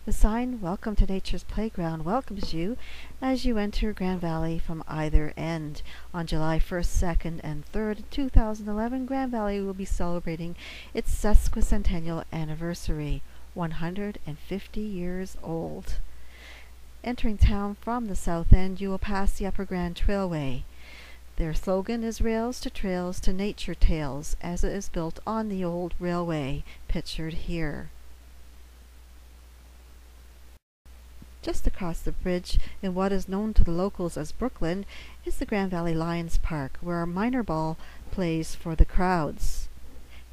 The sign "Welcome to Nature's Playground" welcomes you as you enter Grand Valley from either end. On July 1st, 2nd, and 3rd, 2011, Grand Valley will be celebrating its Sesquicentennial anniversary, 150 years old. Entering town from the south end, you will pass the Upper Grand Trailway. Their slogan is "Rails to Trails to Nature Tales," as it is built on the old railway, pictured here. Just across the bridge, in what is known to the locals as Brooklyn, is the Grand Valley Lions Park, where a minor ball plays for the crowds.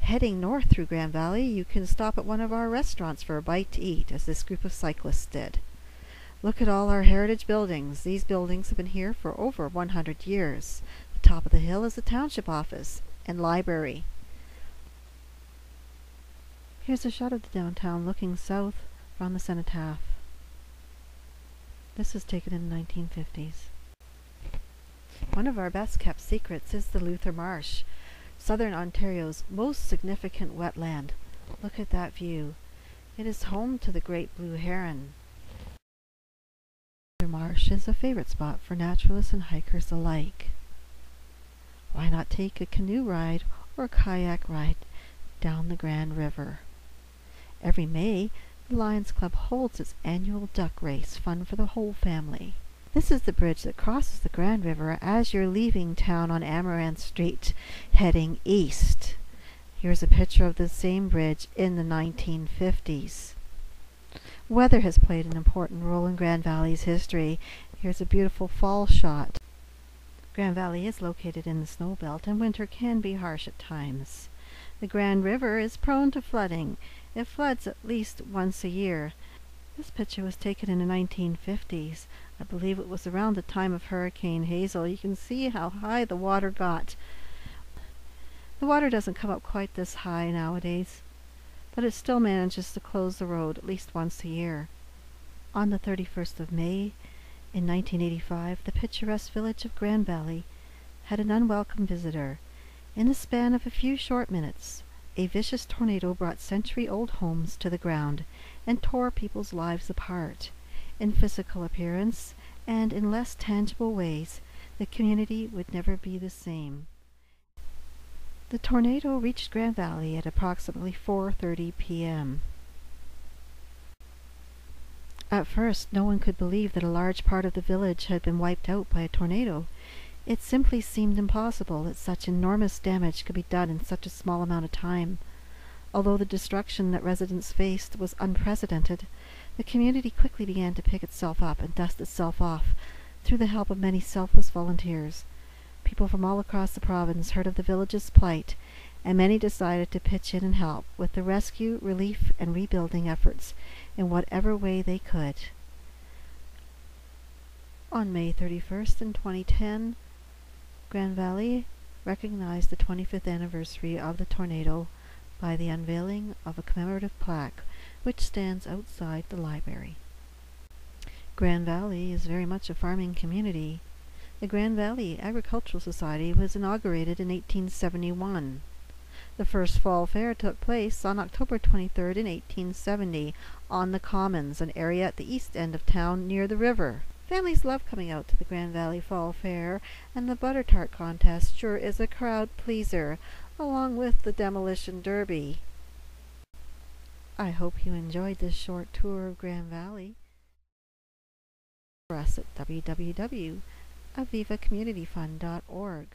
Heading north through Grand Valley, you can stop at one of our restaurants for a bite to eat, as this group of cyclists did. Look at all our heritage buildings. These buildings have been here for over 100 years. The top of the hill is the township office and library. Here's a shot of the downtown looking south from the cenotaph. This was taken in the 1950s. One of our best kept secrets is the Luther Marsh, southern Ontario's most significant wetland. Look at that view. It is home to the great blue heron. Luther Marsh is a favorite spot for naturalists and hikers alike. Why not take a canoe ride or a kayak ride down the Grand River? Every May, the Lions Club holds its annual duck race, fun for the whole family. This is the bridge that crosses the Grand River as you're leaving town on Amaranth Street, heading east. Here's a picture of the same bridge in the 1950s. Weather has played an important role in Grand Valley's history. Here's a beautiful fall shot. Grand Valley is located in the snow belt, and winter can be harsh at times. The Grand River is prone to flooding. It floods at least once a year. This picture was taken in the 1950s. I believe it was around the time of Hurricane Hazel. You can see how high the water got. The water doesn't come up quite this high nowadays, but it still manages to close the road at least once a year. On the 31st of May, in 1985, the picturesque village of Grand Valley had an unwelcome visitor. In the span of a few short minutes, a vicious tornado brought century-old homes to the ground and tore people's lives apart. In physical appearance and in less tangible ways, the community would never be the same. The tornado reached Grand Valley at approximately 4:30 p.m. At first, no one could believe that a large part of the village had been wiped out by a tornado. It simply seemed impossible that such enormous damage could be done in such a small amount of time. Although the destruction that residents faced was unprecedented, the community quickly began to pick itself up and dust itself off through the help of many selfless volunteers. People from all across the province heard of the village's plight, and many decided to pitch in and help with the rescue, relief, and rebuilding efforts in whatever way they could. On May 31st in 2010, Grand Valley recognized the 25th anniversary of the tornado by the unveiling of a commemorative plaque which stands outside the library. Grand Valley is very much a farming community. The Grand Valley Agricultural Society was inaugurated in 1871. The first fall fair took place on October 23rd in 1870 on the Commons, an area at the east end of town near the river. Families love coming out to the Grand Valley Fall Fair, and the Butter Tart Contest sure is a crowd pleaser, along with the Demolition Derby. I hope you enjoyed this short tour of Grand Valley. For us at www.avivacommunityfund.org.